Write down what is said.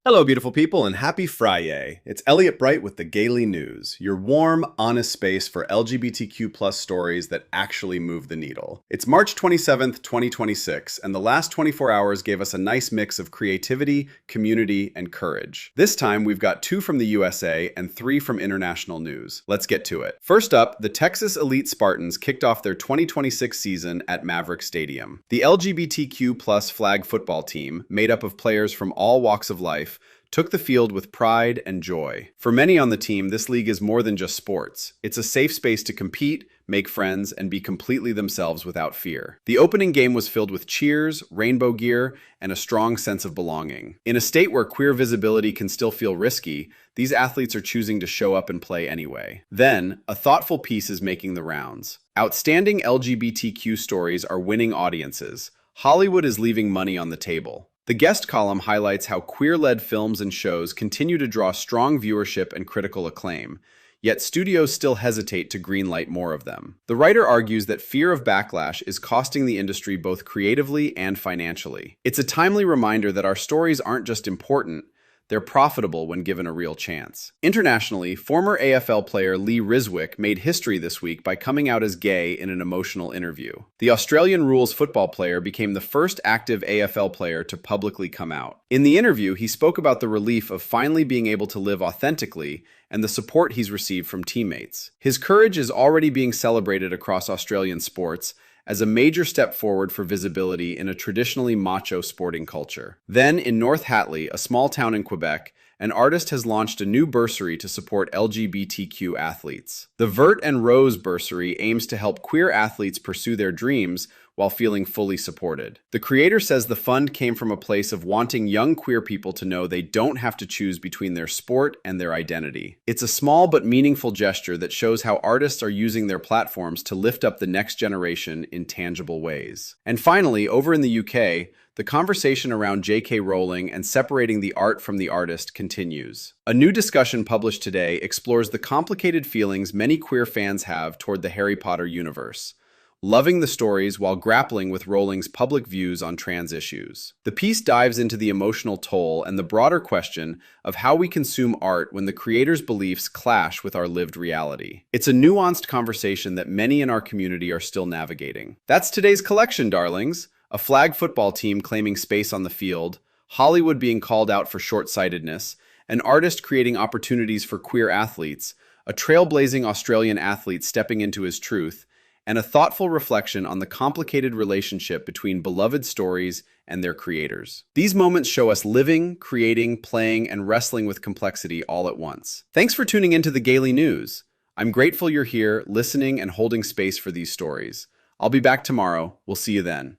Hello, beautiful people, and happy Friday. It's Elliot Bright with the Gaily News, your warm, honest space for LGBTQ plus stories that actually move the needle. It's March 27th, 2026, and the last 24 hours gave us a nice mix of creativity, community, and courage. This time, we've got 2 from the USA and 3 from international news. Let's get to it. First up, the Texas Elite Spartans kicked off their 2026 season at Maverick Stadium. The LGBTQ plus flag football team, made up of players from all walks of life, took the field with pride and joy. For many on the team, this league is more than just sports. It's a safe space to compete, make friends, and be completely themselves without fear. The opening game was filled with cheers, rainbow gear, and a strong sense of belonging. In a state where queer visibility can still feel risky, these athletes are choosing to show up and play anyway. Then, a thoughtful piece is making the rounds. Outstanding LGBTQ stories are winning audiences. Hollywood is leaving money on the table. The guest column highlights how queer-led films and shows continue to draw strong viewership and critical acclaim, yet studios still hesitate to greenlight more of them. The writer argues that fear of backlash is costing the industry both creatively and financially. It's a timely reminder that our stories aren't just important, they're profitable when given a real chance. Internationally, former AFL player Lee Ryswick made history this week by coming out as gay in an emotional interview. The Australian rules football player became the first active AFL player to publicly come out. In the interview, he spoke about the relief of finally being able to live authentically and the support he's received from teammates. His courage is already being celebrated across Australian sports as a major step forward for visibility in a traditionally macho sporting culture. Then, in North Hatley, a small town in Quebec, an artist has launched a new bursary to support LGBTQ athletes. The Vert and Rose bursary aims to help queer athletes pursue their dreams while feeling fully supported. The creator says the fund came from a place of wanting young queer people to know they don't have to choose between their sport and their identity. It's a small but meaningful gesture that shows how artists are using their platforms to lift up the next generation in tangible ways. And finally, over in the UK, the conversation around J.K. Rowling and separating the art from the artist continues. A new discussion published today explores the complicated feelings many queer fans have toward the Harry Potter universe, loving the stories while grappling with Rowling's public views on trans issues. The piece dives into the emotional toll and the broader question of how we consume art when the creator's beliefs clash with our lived reality. It's a nuanced conversation that many in our community are still navigating. That's today's collection, darlings. A flag football team claiming space on the field, Hollywood being called out for short-sightedness, an artist creating opportunities for queer athletes, a trailblazing Australian athlete stepping into his truth, and a thoughtful reflection on the complicated relationship between beloved stories and their creators. These moments show us living, creating, playing, and wrestling with complexity all at once. Thanks for tuning into the Gaily News. I'm grateful you're here, listening and holding space for these stories. I'll be back tomorrow. We'll see you then.